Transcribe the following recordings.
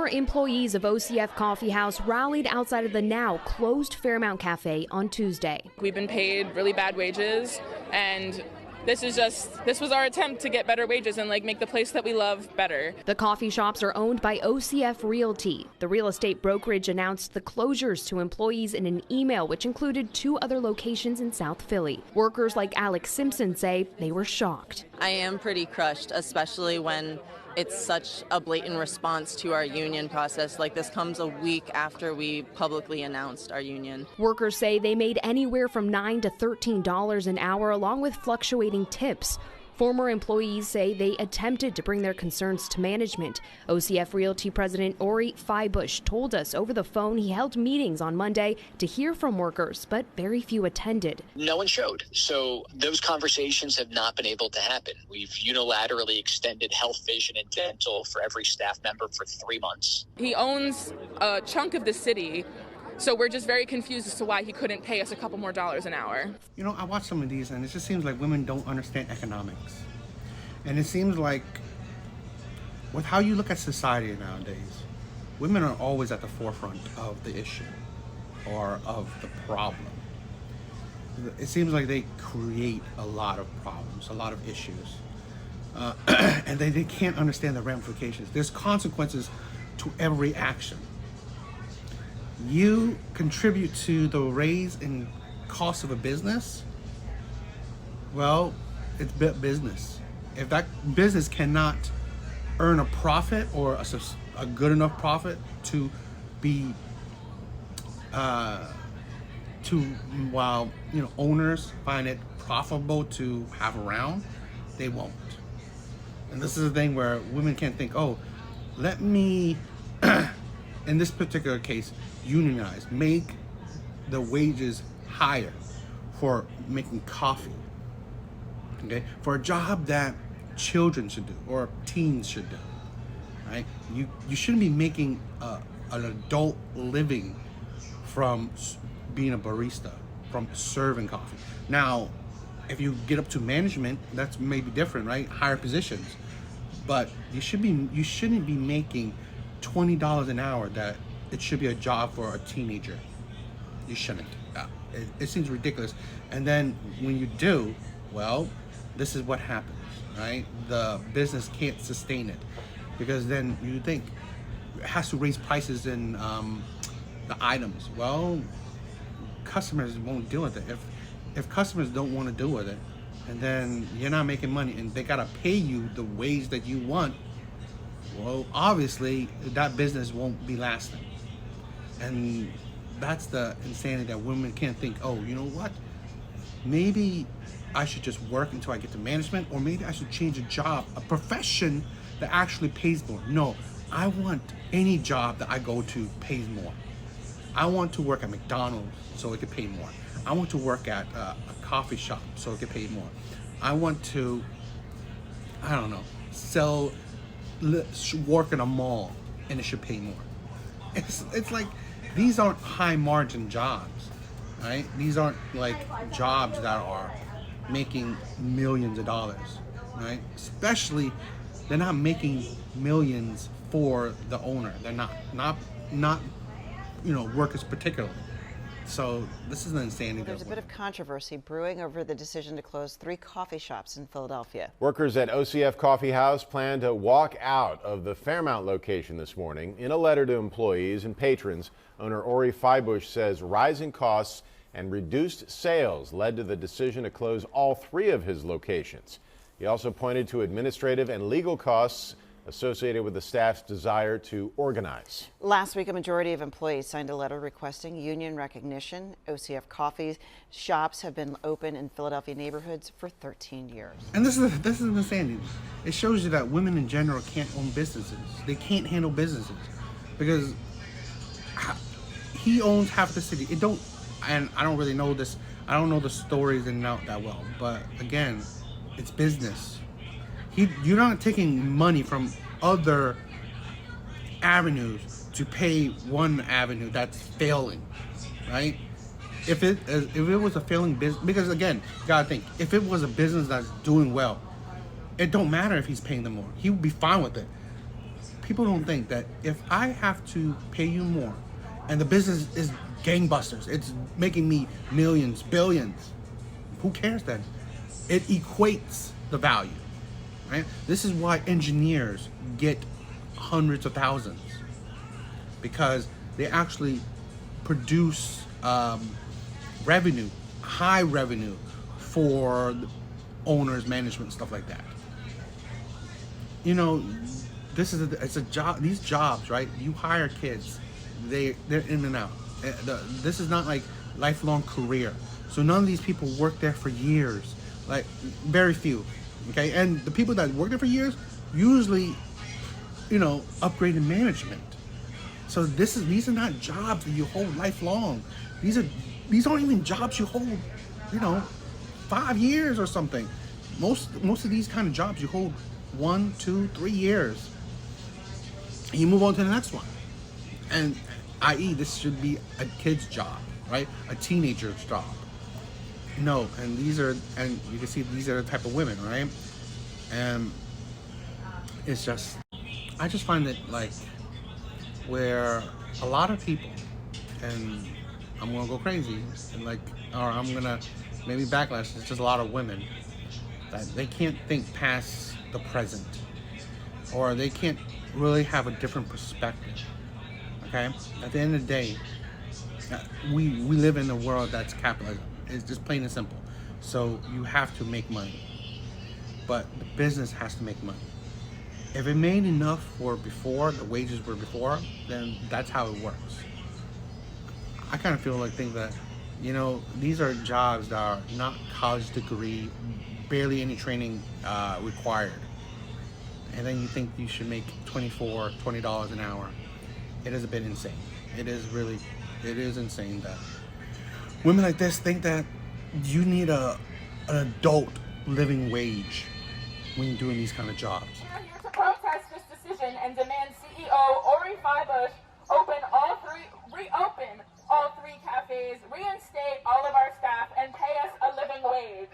Former employees of OCF Coffee House rallied outside of the now closed Fairmount Cafe on Tuesday. We've been paid really bad wages, and this was our attempt to get better wages and make the place that we love better. The coffee shops are owned by OCF Realty. The real estate brokerage announced the closures to employees in an email which included 2 other locations in South Philly. Workers like Alex Simpson say they were shocked. I am pretty crushed, especially when it's such a blatant response to our union process. This comes a week after we publicly announced our union. Workers say they made anywhere from $9 to $13 an hour, along with fluctuating tips. Former employees say they attempted to bring their concerns to management. OCF Realty President Ori Feibush told us over the phone he held meetings on Monday to hear from workers, but very few attended. No one showed. So those conversations have not been able to happen. We've unilaterally extended health, vision, and dental for every staff member for 3 months. He owns a chunk of the city, so we're just very confused as to why he couldn't pay us a couple more dollars an hour. You know, I watch some of these and it just seems like women don't understand economics. And it seems like with how you look at society nowadays, women are always at the forefront of the issue or of the problem. It seems like they create a lot of problems, a lot of issues. And they can't understand the ramifications. There's consequences to every action. You contribute to the raise in cost of a business, well, it's business. If that business cannot earn a profit or a good enough profit to be, while owners find it profitable to have around, they won't. And this is the thing where women can't think, oh, let me, in this particular case, unionize, make the wages higher for making coffee, okay, for a job that children should do or teens should do, right? You shouldn't be making an adult living from being a barista, from serving coffee. Now, if you get up to management, that's maybe different, right? Higher positions, but you shouldn't be making $20 an hour that it should be a job for a teenager. You shouldn't. It seems ridiculous. And then when you do, well, this is what happens, right? The business can't sustain it because then you think it has to raise prices in the items. Well, customers won't deal with it. If customers don't want to deal with it, and then you're not making money and they gotta pay you the wage that you want, well, obviously that business won't be lasting. And that's the insanity that women can't think, oh, you know what? Maybe I should just work until I get to management, or maybe I should change a job, a profession that actually pays more. No, I want any job that I go to pays more. I want to work at McDonald's so it can pay more. I want to work at a coffee shop so it can pay more. I want to, I don't know, work in a mall and it should pay more. It's like, these aren't high margin jobs, right? These aren't like jobs that are making millions of dollars, right? Especially, they're not making millions for the owner. They're not workers particularly. So this is an insanity. There's a bit of controversy brewing over the decision to close 3 coffee shops in Philadelphia. Workers at OCF Coffee House plan to walk out of the Fairmount location this morning. In a letter to employees and patrons, owner Ori Feibush says rising costs and reduced sales led to the decision to close all 3 of his locations. He also pointed to administrative and legal costs associated with the staff's desire to organize. Last week, a majority of employees signed a letter requesting union recognition. OCF coffee shops have been open in Philadelphia neighborhoods for 13 years. And this is insanity. It shows you that women in general can't own businesses. They can't handle businesses because he owns half the city. And I don't really know this. I don't know the stories and out that well. But again, it's business. You're not taking money from other avenues to pay one avenue that's failing, right? If it was a failing business, because again, you gotta think, if it was a business that's doing well, it don't matter if he's paying them more. He would be fine with it. people don't think that if I have to pay you more and the business is gangbusters, it's making me millions, billions, who cares then? It equates the value, right? This is why engineers get hundreds of thousands, because they actually produce revenue, high revenue for the owners, management, stuff like that. You know, it's a job. These jobs, right? You hire kids, they're in and out. This is not like lifelong career. So none of these people work there for years. Like very few. Okay, and the people that work there for years usually, upgrade in management. So these are not jobs that you hold lifelong. These aren't even jobs you hold, 5 years or something. Most of these kind of jobs you hold 1, 2, 3 years, and you move on to the next one. And i.e., this should be a kid's job, right? A teenager's job. No, and you can see these are the type of women, right? And it's just, I just find it like where a lot of people, and I'm gonna go crazy, and or I'm gonna maybe backlash. It's just a lot of women that they can't think past the present, or they can't really have a different perspective. Okay, at the end of the day, we live in a world that's capitalism. It's just plain and simple. So you have to make money, but the business has to make money. If it made enough for before, the wages were before, then that's how it works. I kind of think that, these are jobs that are not college degree, barely any training required. And then you think you should make $20 an hour. It is a bit insane. It is insane that women like this think that you need an adult living wage when you're doing these kind of jobs. We're here to protest this decision and demand CEO Ori Fibush reopen all 3 cafes, reinstate all of our staff, and pay us a living wage.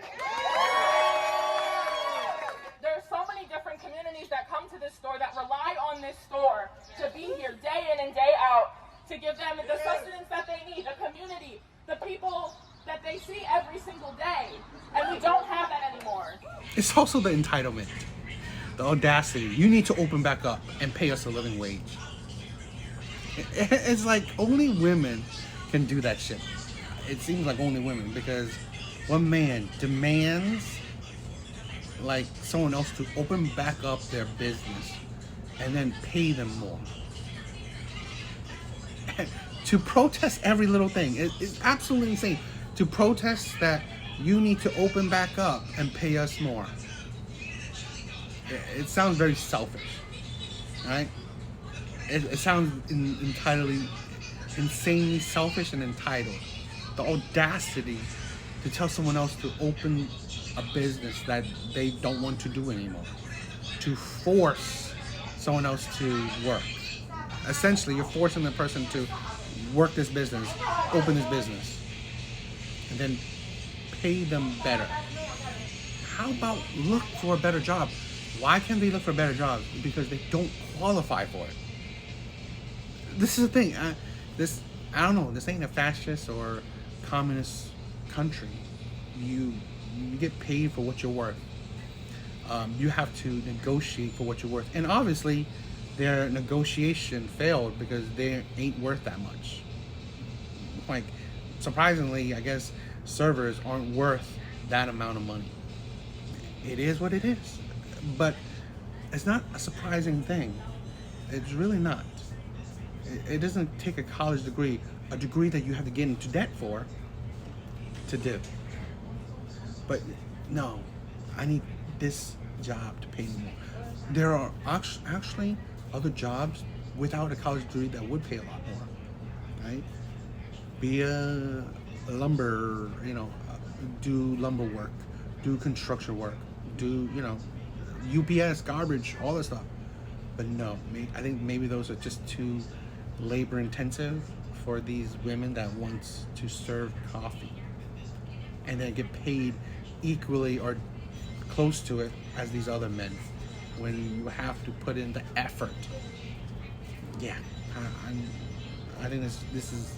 There's so many different communities that come to this store that rely on this store to be here day in and day out, to give them the sustenance that they need, the community, the people that they see every single day, and we don't have that anymore. It's also the entitlement, the audacity. You need to open back up and pay us a living wage. It's like only women can do that shit. It seems like only women, because one man demands like someone else to open back up their business and then pay them more. To protest every little thing, it's absolutely insane. To protest that you need to open back up and pay us more. It sounds very selfish, right? It sounds entirely, insanely selfish and entitled. The audacity to tell someone else to open a business that they don't want to do anymore. To force someone else to work. Essentially, you're forcing the person to work this business, open this business, and then pay them better. How about look for a better job? Why can't they look for better jobs? Because they don't qualify for it. This is the thing. I don't know. This ain't a fascist or communist country. You get paid for what you're worth. You have to negotiate for what you're worth. And obviously, their negotiation failed because they ain't worth that much. Like, surprisingly, I guess servers aren't worth that amount of money. It is what it is. But it's not a surprising thing. It's really not. It doesn't take a college degree, a degree that you have to get into debt for, to do. But no, I need this job to pay me more. There are actually other jobs without a college degree that would pay a lot more, right? Be a lumber, do lumber work, do construction work, do, UPS, garbage, all that stuff. But no, I think maybe those are just too labor intensive for these women that want to serve coffee and then get paid equally or close to it as these other men, when you have to put in the effort yeah, I think this is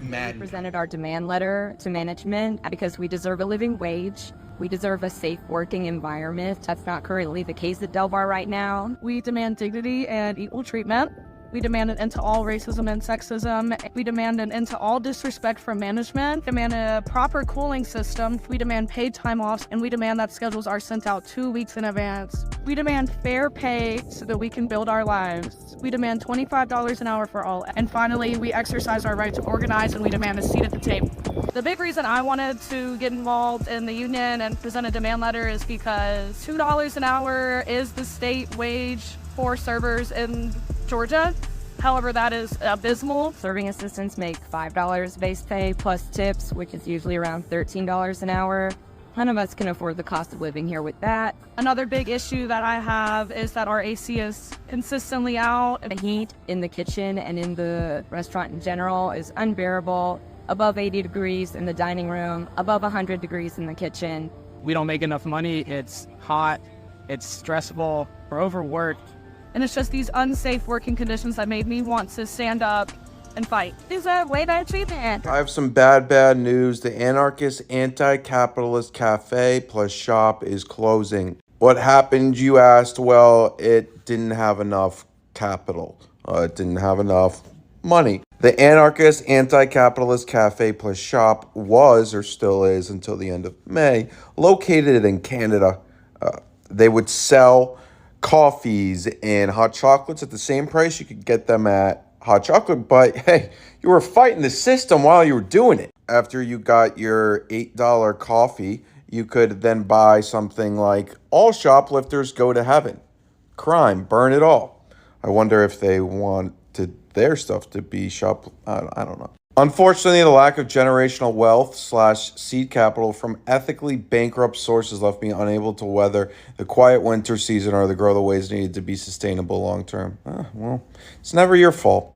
mad. We presented our demand letter to management because we deserve a living wage. We deserve a safe working environment. That's not currently the case at Del Bar right now. We demand dignity and equal treatment. We demand an end to all racism and sexism. We demand an end to all disrespect from management. We demand a proper cooling system. We demand paid time off, and we demand that schedules are sent out 2 weeks in advance. We demand fair pay so that we can build our lives. We demand $25 an hour for all. And finally, we exercise our right to organize, and we demand a seat at the table. The big reason I wanted to get involved in the union and present a demand letter is because $2 an hour is the state wage for servers in Georgia. However, that is abysmal. Serving assistants make $5 base pay plus tips, which is usually around $13 an hour. None of us can afford the cost of living here with that. Another big issue that I have is that our AC is consistently out. The heat in the kitchen and in the restaurant in general is unbearable. Above 80 degrees in the dining room, above 100 degrees in the kitchen. We don't make enough money. It's hot. It's stressful. We're overworked. And it's just these unsafe working conditions that made me want to stand up and fight. Is that way bad treatment? I have some bad news. The anarchist anti-capitalist cafe plus shop is closing. What happened, you asked? Well, it didn't have enough capital. It didn't have enough money. The anarchist anti-capitalist cafe plus shop was, or still is until the end of May, located in Canada. They would sell coffees and hot chocolates at the same price you could get them at Hot Chocolate, but hey, you were fighting the system while you were doing it. After you got your $8 coffee, you could then buy something like all shoplifters go to heaven. Crime, burn it all. I wonder if they wanted their stuff to be I don't know. Unfortunately, the lack of generational wealth / seed capital from ethically bankrupt sources left me unable to weather the quiet winter season or to grow the ways needed to be sustainable long term. Well, it's never your fault.